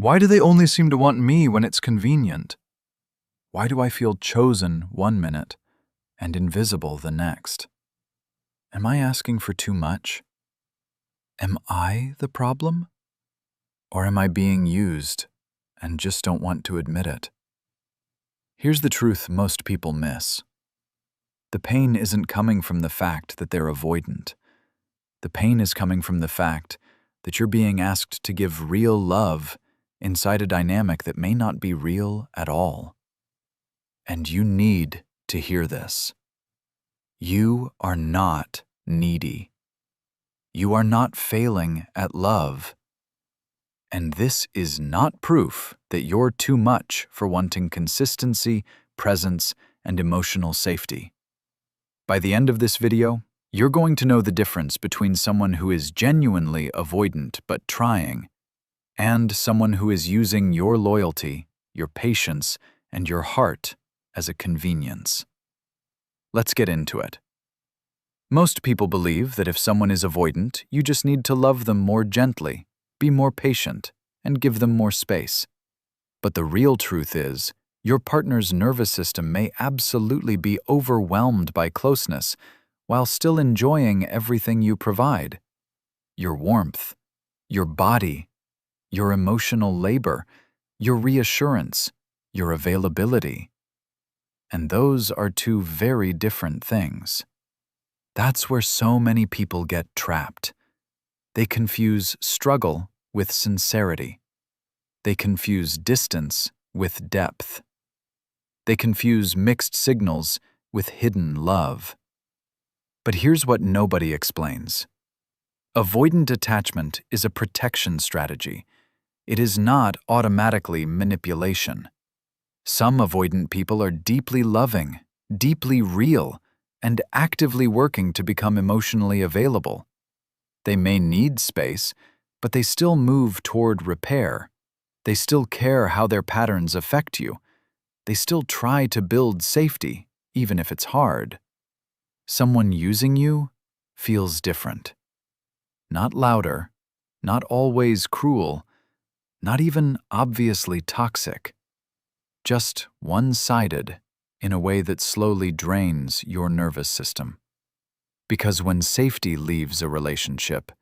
Why do they only seem to want me when it's convenient? Why do I feel chosen one minute and invisible the next? Am I asking for too much? Am I the problem? Or am I being used and just don't want to admit it? Here's the truth most people miss. The pain isn't coming from the fact that they're avoidant. The pain is coming from the fact that you're being asked to give real love inside a dynamic that may not be real at all. And you need to hear this. You are not needy. You are not failing at love. And this is not proof that you're too much for wanting consistency, presence, and emotional safety. By the end of this video, you're going to know the difference between someone who is genuinely avoidant but trying, and someone who is using your loyalty, your patience, and your heart as a convenience. Let's get into it. Most people believe that if someone is avoidant, you just need to love them more gently, be more patient, and give them more space. But the real truth is, your partner's nervous system may absolutely be overwhelmed by closeness while still enjoying everything you provide. Your warmth, your body, your emotional labor, your reassurance, your availability. And those are two very different things. That's where so many people get trapped. They confuse struggle with sincerity. They confuse distance with depth. They confuse mixed signals with hidden love. But here's what nobody explains. Avoidant attachment is a protection strategy. It is not automatically manipulation. Some avoidant people are deeply loving, deeply real, and actively working to become emotionally available. They may need space, but they still move toward repair. They still care how their patterns affect you. They still try to build safety, even if it's hard. Someone using you feels different. Not louder, not always cruel, not even obviously toxic. Just one-sided in a way that slowly drains your nervous system. Because when safety leaves a relationship,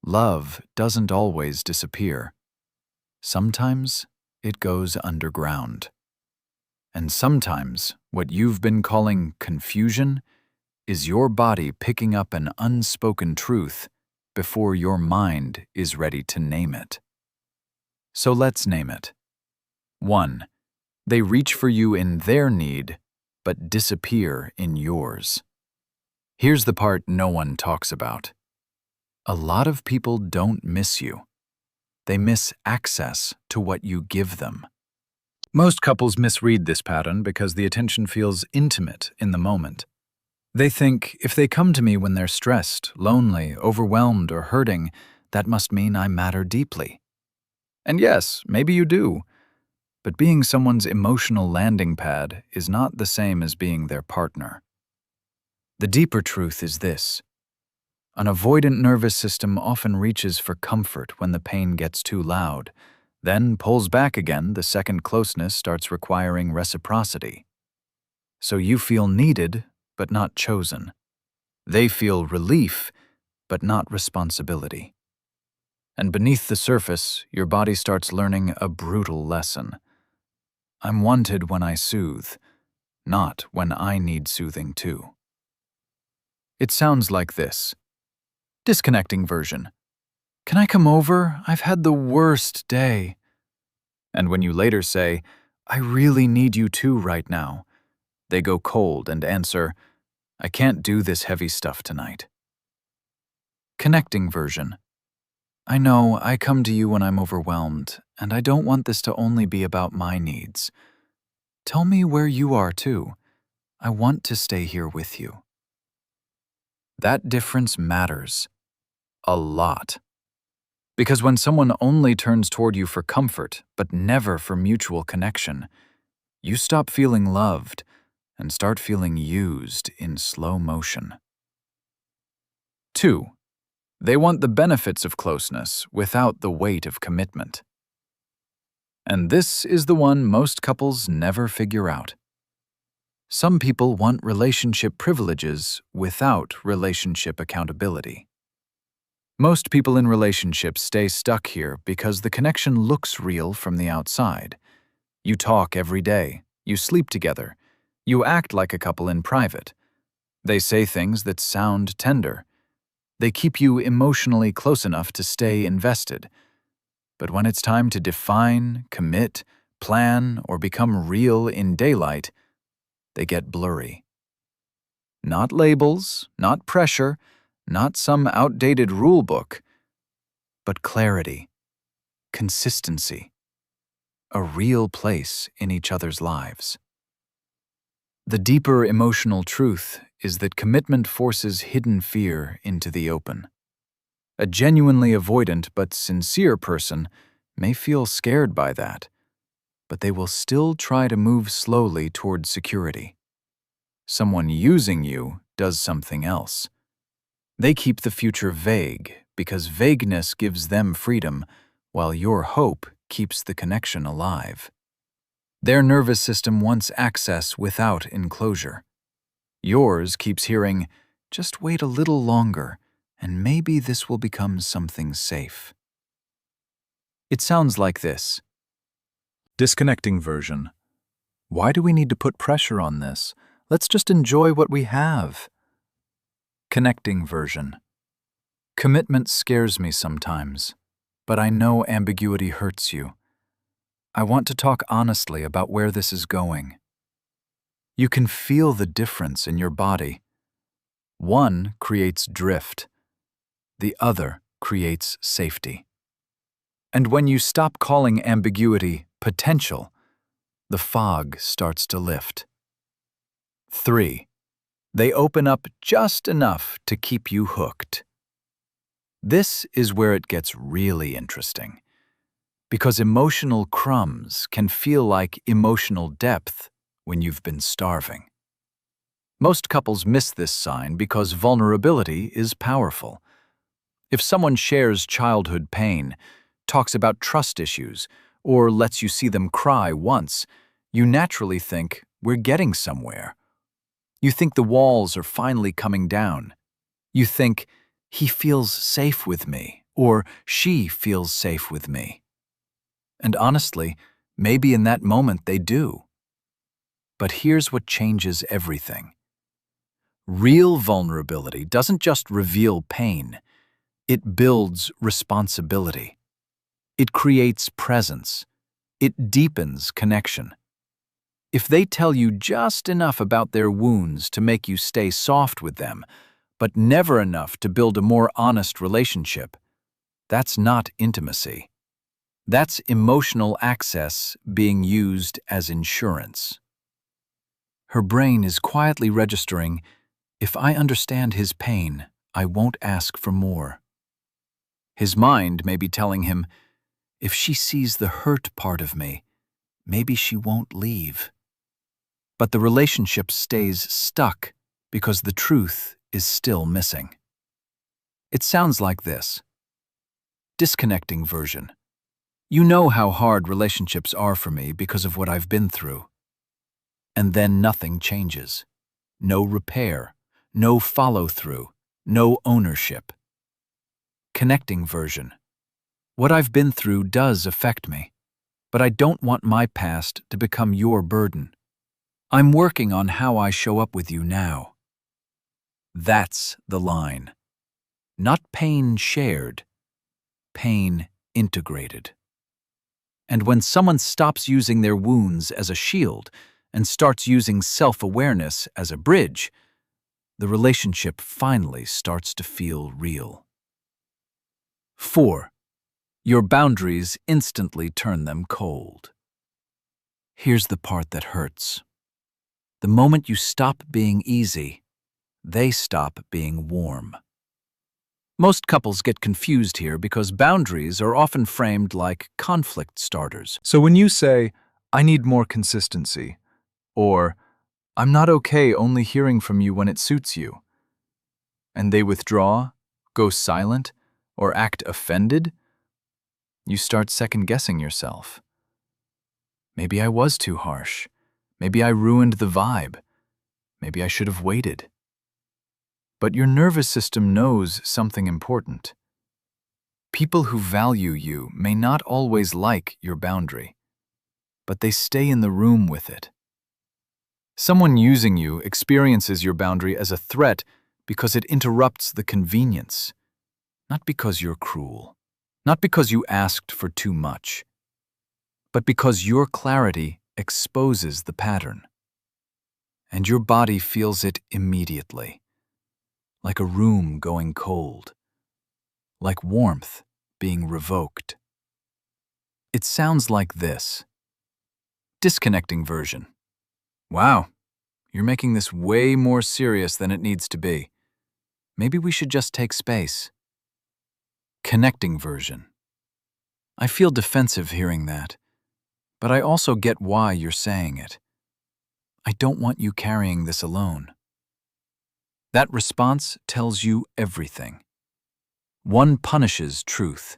love doesn't always disappear. Sometimes it goes underground. And sometimes what you've been calling confusion is your body picking up an unspoken truth before your mind is ready to name it. So let's name it. 1. They reach for you in their need, but disappear in yours. Here's the part no one talks about. A lot of people don't miss you. They miss access to what you give them. Most couples misread this pattern because the attention feels intimate in the moment. They think if they come to me when they're stressed, lonely, overwhelmed, or hurting, that must mean I matter deeply. And yes, maybe you do. But being someone's emotional landing pad is not the same as being their partner. The deeper truth is this. An avoidant nervous system often reaches for comfort when the pain gets too loud, then pulls back again the second closeness starts requiring reciprocity. So you feel needed, but not chosen. They feel relief, but not responsibility. And beneath the surface, your body starts learning a brutal lesson. I'm wanted when I soothe, not when I need soothing too. It sounds like this. Disconnecting version. Can I come over? I've had the worst day. And when you later say, I really need you too right now, they go cold and answer, I can't do this heavy stuff tonight. Connecting version. I know I come to you when I'm overwhelmed, and I don't want this to only be about my needs. Tell me where you are too. I want to stay here with you. That difference matters. A lot. Because when someone only turns toward you for comfort, but never for mutual connection, you stop feeling loved and start feeling used in slow motion. 2. They want the benefits of closeness without the weight of commitment. And this is the one most couples never figure out. Some people want relationship privileges without relationship accountability. Most people in relationships stay stuck here because the connection looks real from the outside. You talk every day, you sleep together, you act like a couple in private. They say things that sound tender. They keep you emotionally close enough to stay invested. But when it's time to define, commit, plan, or become real in daylight, they get blurry. Not labels, not pressure, not some outdated rule book, but clarity, consistency, a real place in each other's lives. The deeper emotional truth is that commitment forces hidden fear into the open. A genuinely avoidant but sincere person may feel scared by that, but they will still try to move slowly toward security. Someone using you does something else. They keep the future vague because vagueness gives them freedom, while your hope keeps the connection alive. Their nervous system wants access without enclosure. Yours keeps hearing, "Just wait a little longer, and maybe this will become something safe." It sounds like this. Disconnecting version. Why do we need to put pressure on this? Let's just enjoy what we have. Connecting version. Commitment scares me sometimes, but I know ambiguity hurts you. I want to talk honestly about where this is going. You can feel the difference in your body. One creates drift. The other creates safety. And when you stop calling ambiguity potential, the fog starts to lift. 3. They open up just enough to keep you hooked. This is where it gets really interesting, because emotional crumbs can feel like emotional depth when you've been starving. Most couples miss this sign because vulnerability is powerful. If someone shares childhood pain, talks about trust issues, or lets you see them cry once, you naturally think, we're getting somewhere. You think the walls are finally coming down. You think, he feels safe with me, or she feels safe with me. And honestly, maybe in that moment they do. But here's what changes everything. Real vulnerability doesn't just reveal pain, it builds responsibility. It creates presence. It deepens connection. If they tell you just enough about their wounds to make you stay soft with them, but never enough to build a more honest relationship, that's not intimacy. That's emotional access being used as insurance. Her brain is quietly registering, if I understand his pain, I won't ask for more. His mind may be telling him, if she sees the hurt part of me, maybe she won't leave. But the relationship stays stuck because the truth is still missing. It sounds like this. Disconnecting version. You know how hard relationships are for me because of what I've been through. And then nothing changes. No repair, no follow-through, no ownership. Connecting version. What I've been through does affect me, but I don't want my past to become your burden. I'm working on how I show up with you now. That's the line. Not pain shared, pain integrated. And when someone stops using their wounds as a shield and starts using self-awareness as a bridge, the relationship finally starts to feel real. 4. Your boundaries instantly turn them cold. Here's the part that hurts. The moment you stop being easy, they stop being warm. Most couples get confused here because boundaries are often framed like conflict starters. So when you say, I need more consistency, or I'm not okay only hearing from you when it suits you, and they withdraw, go silent, or act offended, you start second-guessing yourself. Maybe I was too harsh. Maybe I ruined the vibe. Maybe I should have waited. But your nervous system knows something important. People who value you may not always like your boundary, but they stay in the room with it. Someone using you experiences your boundary as a threat because it interrupts the convenience, not because you're cruel, not because you asked for too much, but because your clarity exposes the pattern. And your body feels it immediately, like a room going cold, like warmth being revoked. It sounds like this. Disconnecting version. Wow, you're making this way more serious than it needs to be. Maybe we should just take space. Connecting version. I feel defensive hearing that, but I also get why you're saying it. I don't want you carrying this alone. That response tells you everything. One punishes truth.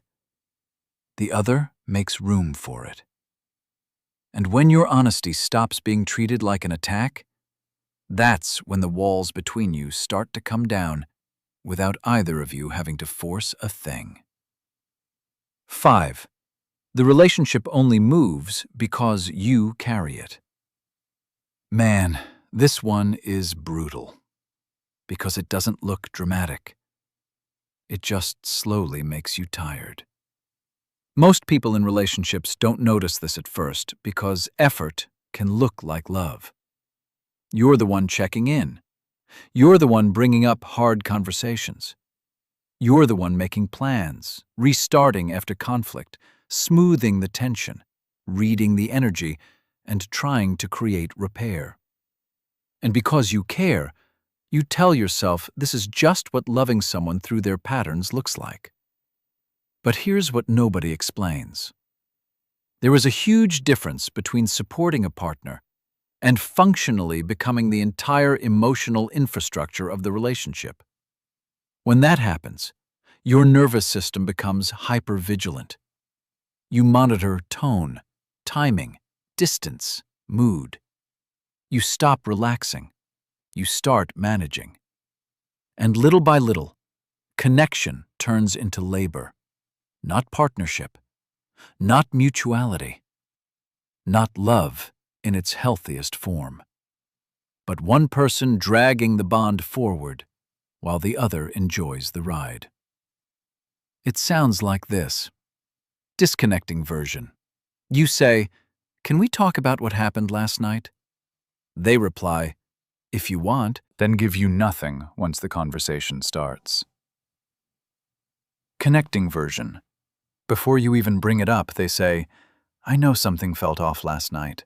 The other makes room for it. And when your honesty stops being treated like an attack, that's when the walls between you start to come down without either of you having to force a thing. 5. The relationship only moves because you carry it. Man, this one is brutal because it doesn't look dramatic. It just slowly makes you tired. Most people in relationships don't notice this at first because effort can look like love. You're the one checking in. You're the one bringing up hard conversations. You're the one making plans, restarting after conflict, smoothing the tension, reading the energy, and trying to create repair. And because you care, you tell yourself this is just what loving someone through their patterns looks like. But here's what nobody explains. There is a huge difference between supporting a partner and functionally becoming the entire emotional infrastructure of the relationship. When that happens, your nervous system becomes hypervigilant. You monitor tone, timing, distance, mood. You stop relaxing. You start managing. And little by little, connection turns into labor. Not partnership, not mutuality, not love in its healthiest form, but one person dragging the bond forward while the other enjoys the ride. It sounds like this. Disconnecting version. You say, "Can we talk about what happened last night?" They reply, "If you want," then give you nothing once the conversation starts. Connecting version. Before you even bring it up, they say, "I know something felt off last night.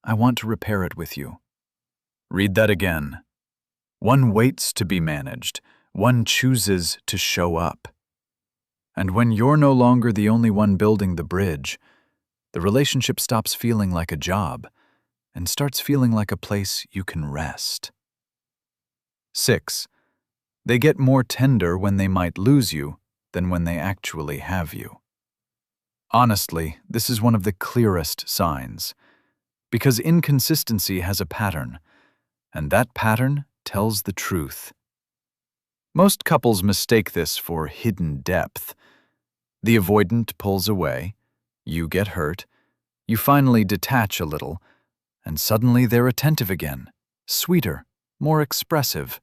I want to repair it with you." Read that again. One waits to be managed. One chooses to show up. And when you're no longer the only one building the bridge, the relationship stops feeling like a job and starts feeling like a place you can rest. 6. They get more tender when they might lose you than when they actually have you. Honestly, this is one of the clearest signs, because inconsistency has a pattern, and that pattern tells the truth. Most couples mistake this for hidden depth. The avoidant pulls away, you get hurt, you finally detach a little, and suddenly they're attentive again, sweeter, more expressive,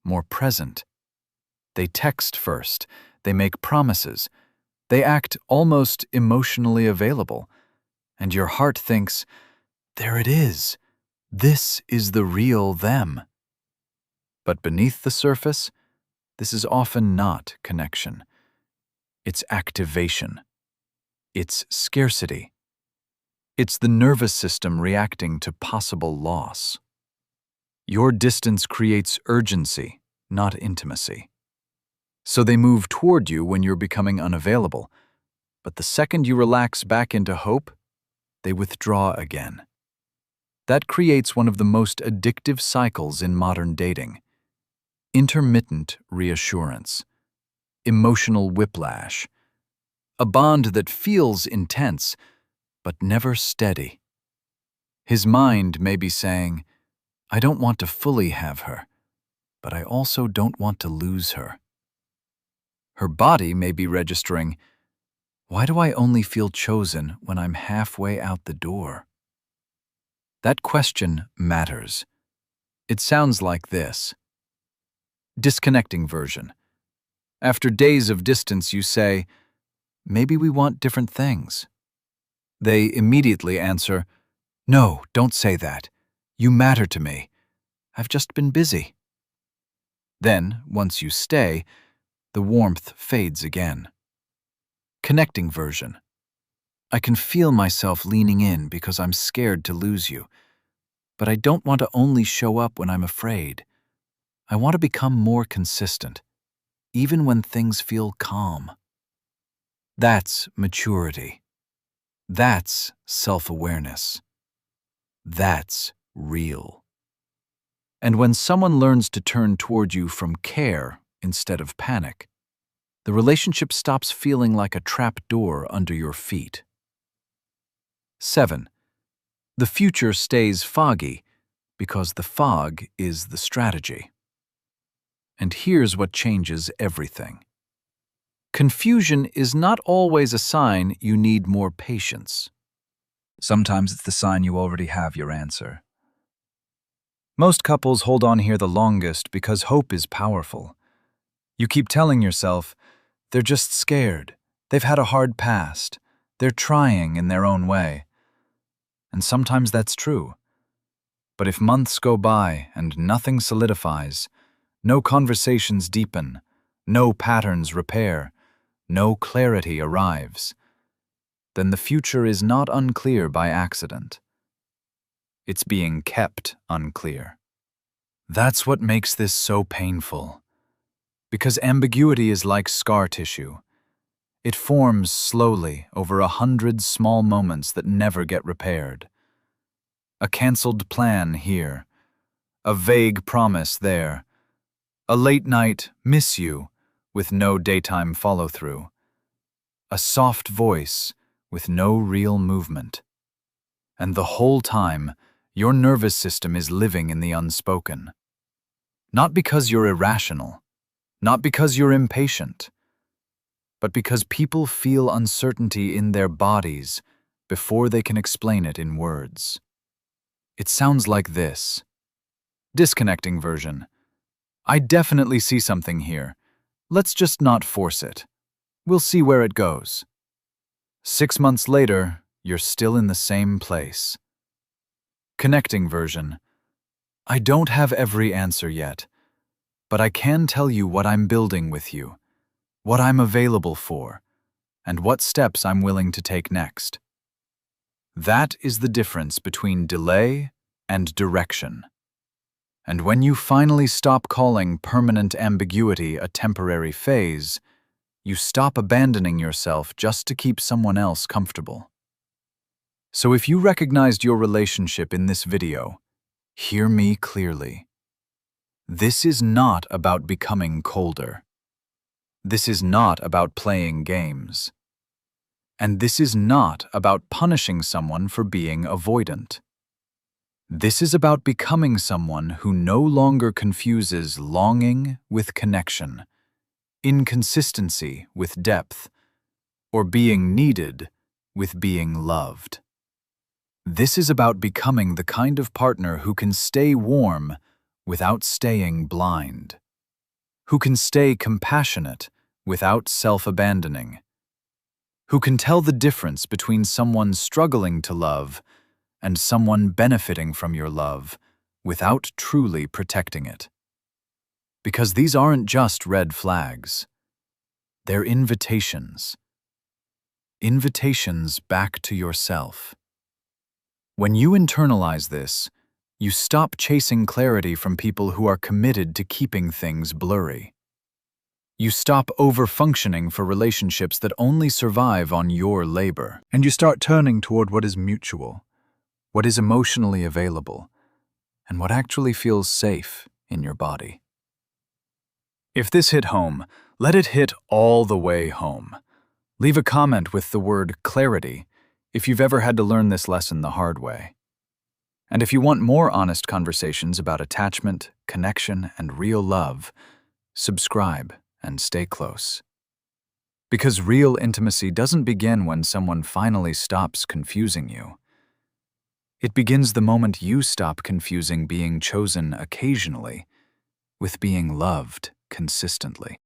more present. They text first, they make promises, they act almost emotionally available, and your heart thinks, there it is, this is the real them. But beneath the surface, this is often not connection. It's activation. It's scarcity. It's the nervous system reacting to possible loss. Your distance creates urgency, not intimacy. So they move toward you when you're becoming unavailable, but the second you relax back into hope, they withdraw again. That creates one of the most addictive cycles in modern dating. Intermittent reassurance. Emotional whiplash. A bond that feels intense, but never steady. His mind may be saying, I don't want to fully have her, but I also don't want to lose her. Her body may be registering, why do I only feel chosen when I'm halfway out the door? That question matters. It sounds like this. Disconnecting version. After days of distance, you say, maybe we want different things. They immediately answer, no, don't say that. You matter to me. I've just been busy. Then, once you stay, the warmth fades again. Connecting version. I can feel myself leaning in because I'm scared to lose you, but I don't want to only show up when I'm afraid. I want to become more consistent, even when things feel calm. That's maturity. That's self-awareness. That's real. And when someone learns to turn toward you from care instead of panic, the relationship stops feeling like a trap door under your feet. 7. The future stays foggy because the fog is the strategy. And here's what changes everything. Confusion is not always a sign you need more patience. Sometimes it's the sign you already have your answer. Most couples hold on here the longest because hope is powerful. You keep telling yourself, they're just scared, they've had a hard past, they're trying in their own way. And sometimes that's true. But if months go by and nothing solidifies, no conversations deepen, no patterns repair, no clarity arrives, then the future is not unclear by accident. It's being kept unclear. That's what makes this so painful. Because ambiguity is like scar tissue. It forms slowly over 100 small moments that never get repaired. A canceled plan here, a vague promise there, a late night miss you with no daytime follow-through, a soft voice with no real movement. And the whole time, your nervous system is living in the unspoken. Not because you're irrational, not because you're impatient, but because people feel uncertainty in their bodies before they can explain it in words. It sounds like this. Disconnecting version. I definitely see something here. Let's just not force it. We'll see where it goes. 6 months later, you're still in the same place. Connecting version. I don't have every answer yet, but I can tell you what I'm building with you, what I'm available for, and what steps I'm willing to take next. That is the difference between delay and direction. And when you finally stop calling permanent ambiguity a temporary phase, you stop abandoning yourself just to keep someone else comfortable. So if you recognized your relationship in this video, hear me clearly. This is not about becoming colder. This is not about playing games. And this is not about punishing someone for being avoidant. This is about becoming someone who no longer confuses longing with connection, inconsistency with depth, or being needed with being loved. This is about becoming the kind of partner who can stay warm without staying blind, who can stay compassionate without self-abandoning, who can tell the difference between someone struggling to love and someone benefiting from your love without truly protecting it. Because these aren't just red flags. They're invitations. Invitations back to yourself. When you internalize this, you stop chasing clarity from people who are committed to keeping things blurry. You stop over-functioning for relationships that only survive on your labor, and you start turning toward what is mutual, what is emotionally available, and what actually feels safe in your body. If this hit home, let it hit all the way home. Leave a comment with the word clarity if you've ever had to learn this lesson the hard way. And if you want more honest conversations about attachment, connection, and real love, subscribe and stay close. Because real intimacy doesn't begin when someone finally stops confusing you. It begins the moment you stop confusing being chosen occasionally with being loved consistently.